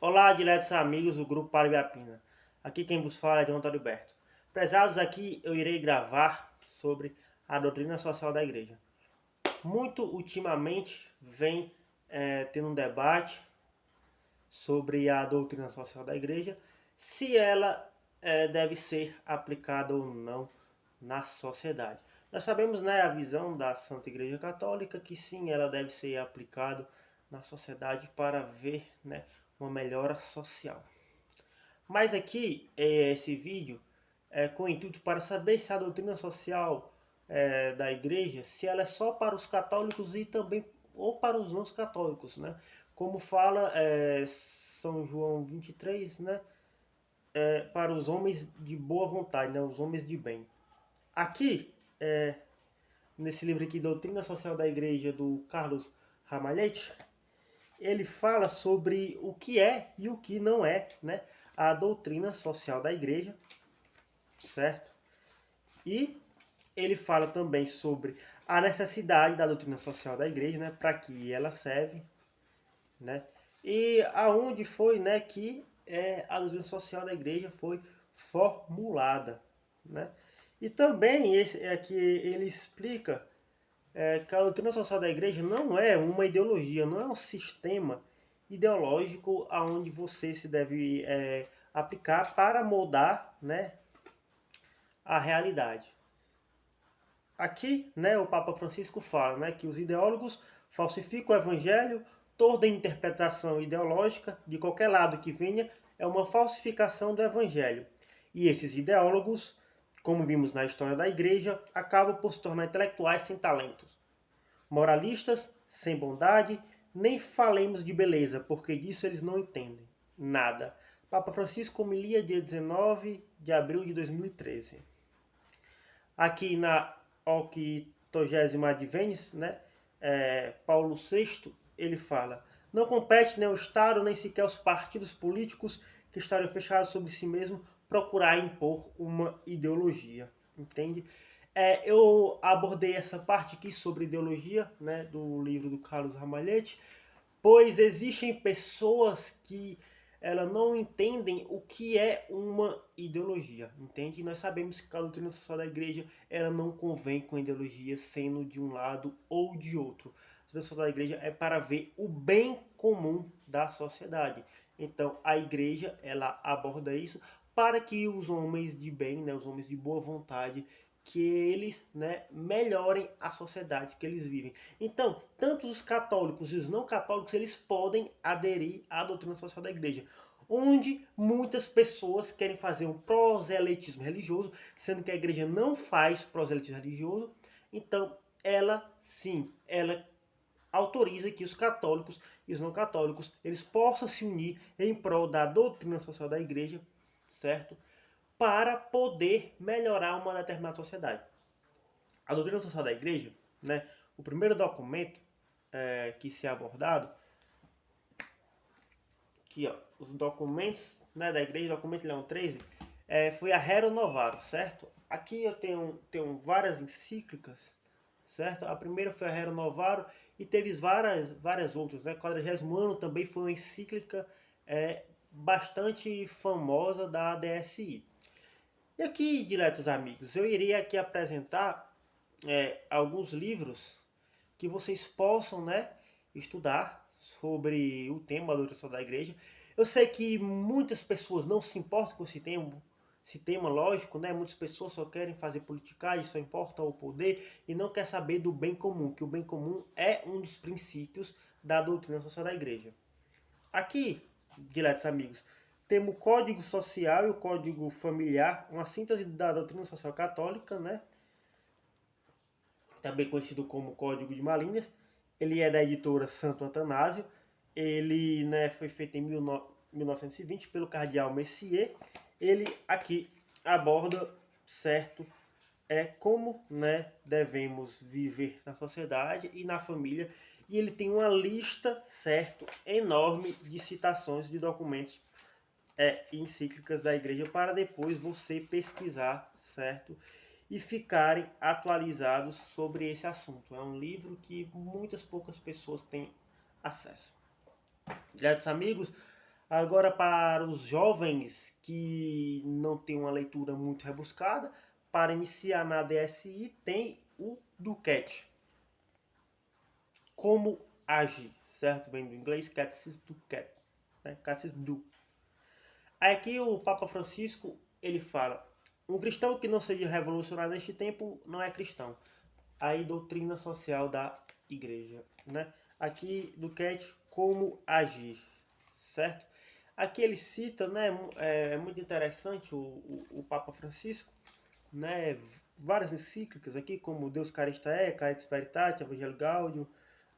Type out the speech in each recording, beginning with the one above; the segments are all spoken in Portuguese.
Olá, diletos amigos do Grupo Paraibapina. Aqui quem vos fala é João Antônio Berto. Prezados, aqui eu irei gravar sobre a doutrina social da igreja. Muito ultimamente vem tendo um debate sobre a doutrina social da igreja, se ela deve ser aplicada ou não na sociedade. Nós sabemos, né, a visão da Santa Igreja Católica que sim, ela deve ser aplicada na sociedade para ver, né, uma melhora social. Mas aqui, esse vídeo é com o intuito para saber se a doutrina social da igreja, se ela é só para os católicos e também ou para os não católicos, né? Como fala São João 23, né? Para os homens de boa vontade, né? Os homens de bem. Aqui, nesse livro aqui, Doutrina Social da Igreja, do Carlos Ramalhete, ele fala sobre o que é e o que não é, né, a doutrina social da igreja, certo? E ele fala também sobre a necessidade da doutrina social da igreja, né, para que ela serve, né? E aonde foi, né, que a doutrina social da igreja foi formulada, né? E também esse é que ele explica que a doutrina social da igreja não é uma ideologia, não é um sistema ideológico aonde você se deve aplicar para moldar, né, a realidade. Aqui, né, o Papa Francisco fala, né, que os ideólogos falsificam o evangelho, toda interpretação ideológica, de qualquer lado que venha, é uma falsificação do evangelho. E esses ideólogos, como vimos na história da igreja, acabam por se tornar intelectuais sem talentos, moralistas sem bondade, nem falemos de beleza, porque disso eles não entendem nada. Papa Francisco, homilia, dia 19 de abril de 2013. Aqui na 80ª Advênis, né, Paulo VI, ele fala: não compete nem o Estado, nem sequer os partidos políticos que estariam fechados sobre si mesmos procurar impor uma ideologia. Entende? Eu abordei essa parte aqui sobre ideologia, né, do livro do Carlos Ramalhete, pois existem pessoas que elas não entendem o que é uma ideologia, entende? E nós sabemos que a doutrina social da igreja ela não convém com ideologia sendo de um lado ou de outro. A doutrina social da igreja é para ver o bem comum da sociedade. Então a igreja ela aborda isso para que os homens de bem, né, os homens de boa vontade, que eles, né, melhorem a sociedade que eles vivem. Então, tanto os católicos e os não católicos, eles podem aderir à doutrina social da igreja, onde muitas pessoas querem fazer um proselitismo religioso, sendo que a igreja não faz proselitismo religioso. Então, ela sim, ela autoriza que os católicos e os não católicos eles possam se unir em prol da doutrina social da igreja, certo? Para poder melhorar uma determinada sociedade. A doutrina social da igreja, né, o primeiro documento que se é abordado, aqui ó, os documentos, né, da igreja, documento Leão 13, foi a Rerum Novarum, certo? Aqui eu tenho várias encíclicas, certo? A primeira foi a Rerum Novarum e teve várias outras, né? 40º ano também foi uma encíclica bastante famosa da DSI. E aqui, diletos amigos, eu iria aqui apresentar alguns livros que vocês possam, né, estudar sobre o tema da doutrina da igreja. Eu sei que muitas pessoas não se importam com esse tema lógico, né? Muitas pessoas só querem fazer politicagem, só importa o poder e não quer saber do bem comum, que o bem comum é um dos princípios da doutrina social da igreja. Aqui, diletos amigos, temos o Código Social e o Código Familiar, uma síntese da doutrina social católica, né? Também conhecido como Código de Malíneas. Ele é da editora Santo Atanásio. Ele, né, foi feito em 1920 pelo cardeal Messier. Ele aqui aborda, certo, como, né, devemos viver na sociedade e na família. E ele tem uma lista, certo, enorme de citações de documentos encíclicas da igreja para depois você pesquisar, certo? E ficarem atualizados sobre esse assunto. É um livro que muitas poucas pessoas têm acesso. Diletos amigos, Agora, para os jovens que não têm uma leitura muito rebuscada, para iniciar na DSI tem o Duquette. Como agir, certo? Vem do inglês, Catecismo do Cat, né? Catecismo do. Aqui o Papa Francisco, ele fala, um cristão que não seja revolucionário neste tempo não é cristão. Aí, doutrina social da igreja, né? Aqui do Cat, como agir, certo? Aqui ele cita, né, é muito interessante o Papa Francisco, né, várias encíclicas aqui, como Deus Carista é, Caritas Veritate, Evangelho Gaudium,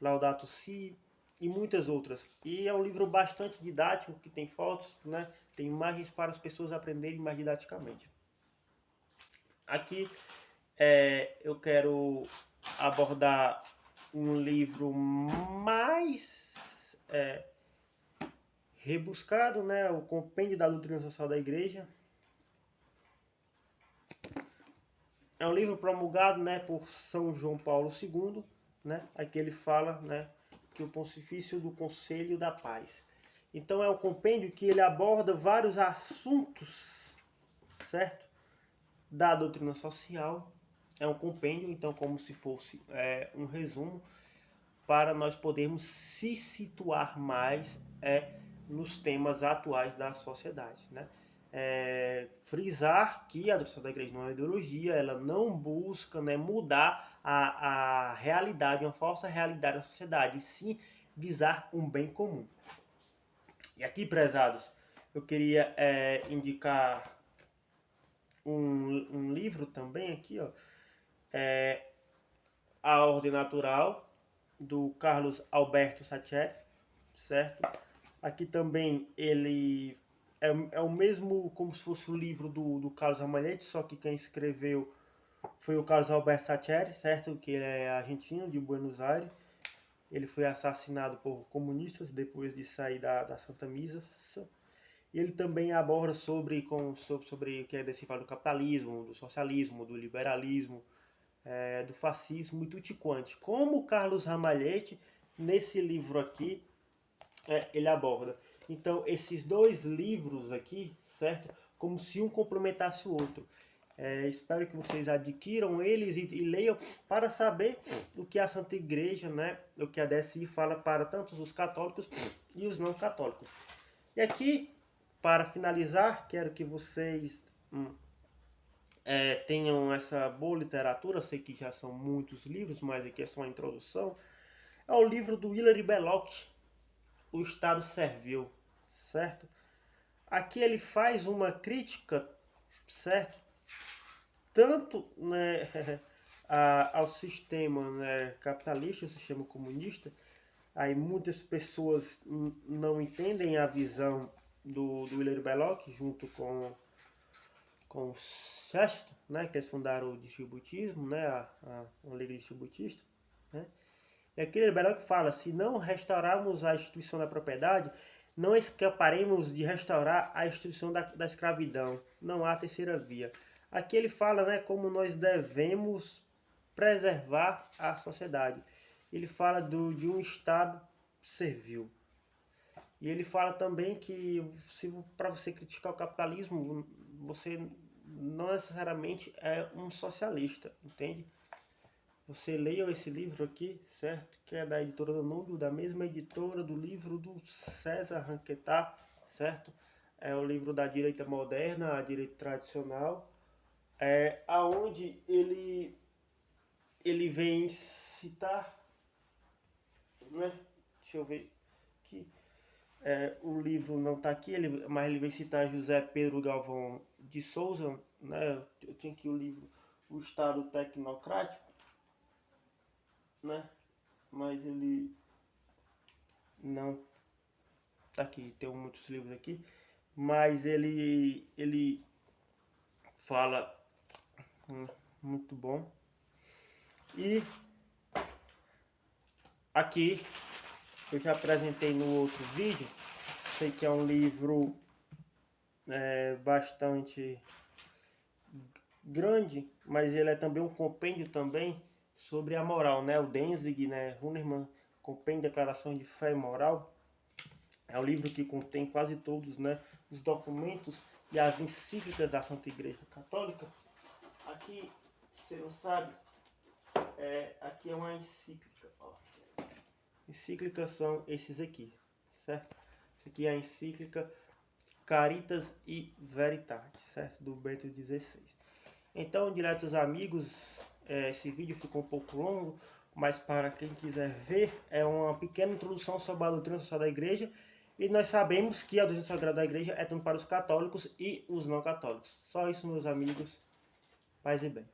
Laudato Si e muitas outras. E é um livro bastante didático, que tem fotos, né, tem imagens para as pessoas aprenderem mais didaticamente. Aqui eu quero abordar um livro mais rebuscado, né, o Compêndio da Doutrina Social da Igreja. É um livro promulgado, né, por São João Paulo II, né? Aqui ele fala, né, que o Pontifício do Conselho da Paz. Então é um compêndio que ele aborda vários assuntos, certo? Da doutrina social. É um compêndio, então, como se fosse um resumo para nós podermos se situar mais nos temas atuais da sociedade, né? Frisar que a doutrina da igreja não é uma ideologia, ela não busca, né, mudar a realidade, uma falsa realidade da sociedade, e sim visar um bem comum. E aqui, prezados, eu queria indicar um livro também aqui, ó, A Ordem Natural, do Carlos Alberto Sacheri, certo? Aqui também ele é o mesmo, como se fosse o livro do Carlos Ramalhete, só que quem escreveu foi o Carlos Alberto Sacheri, certo? Que ele é argentino, de Buenos Aires. Ele foi assassinado por comunistas depois de sair da Santa Missa. E ele também aborda sobre o que é decifrado do capitalismo, do socialismo, do liberalismo, do fascismo e tutti quanti. Como o Carlos Ramalhete, nesse livro aqui, ele aborda. Então, esses dois livros aqui, certo? Como se um complementasse o outro. Espero que vocês adquiram eles e leiam para saber o que a Santa Igreja, né, o que a DSI fala para tanto os católicos e os não católicos. E aqui, para finalizar, quero que vocês tenham essa boa literatura. Sei que já são muitos livros, mas aqui é só uma introdução. É o livro do Hilaire Belloc, O Estado Servil, certo? Aqui ele faz uma crítica, certo? Tanto, né, ao sistema, né, capitalista, o sistema comunista. Aí muitas pessoas não entendem a visão do Hilaire Belloc, junto com o Chesterton, né, que eles fundaram o distributismo, né, a Liga Distributista, né? E aqui Hilaire Belloc fala: se não restaurarmos a instituição da propriedade, não escaparemos de restaurar a instituição da escravidão. Não há terceira via. Aqui ele fala, né, como nós devemos preservar a sociedade. Ele fala de um Estado servil. E ele fala também que para você criticar o capitalismo, você não necessariamente é um socialista, entende? Você leia esse livro aqui, certo? Que é da editora do Núcleo, da mesma editora do livro do César Ranquetá, certo? É o livro da direita moderna, a direita tradicional, aonde ele vem citar, né? Deixa eu ver aqui. O livro não está aqui, mas ele vem citar José Pedro Galvão de Souza, né? Eu tinha aqui o livro O Estado Tecnocrático, né? Mas ele não tá aqui, tem muitos livros aqui, mas ele fala muito bom. E aqui eu já apresentei no outro vídeo, sei que é um livro bastante grande, mas ele é também um compêndio também sobre a moral, né? O Danzig, né? Hunerman, compêndio de declaração de fé e moral. É um livro que contém quase todos, né, os documentos e as encíclicas da Santa Igreja Católica. Aqui, você não sabe, aqui é uma encíclica. Ó. Encíclicas são esses aqui, certo? Aqui é a encíclica Caritas e Veritatis, certo? Do Bento XVI. Então, diretos amigos, esse vídeo ficou um pouco longo, mas para quem quiser ver, é uma pequena introdução sobre a doutrina social da Igreja. E nós sabemos que a doutrina sagrada da Igreja é tanto para os católicos e os não católicos. Só isso, meus amigos. Paz e bem.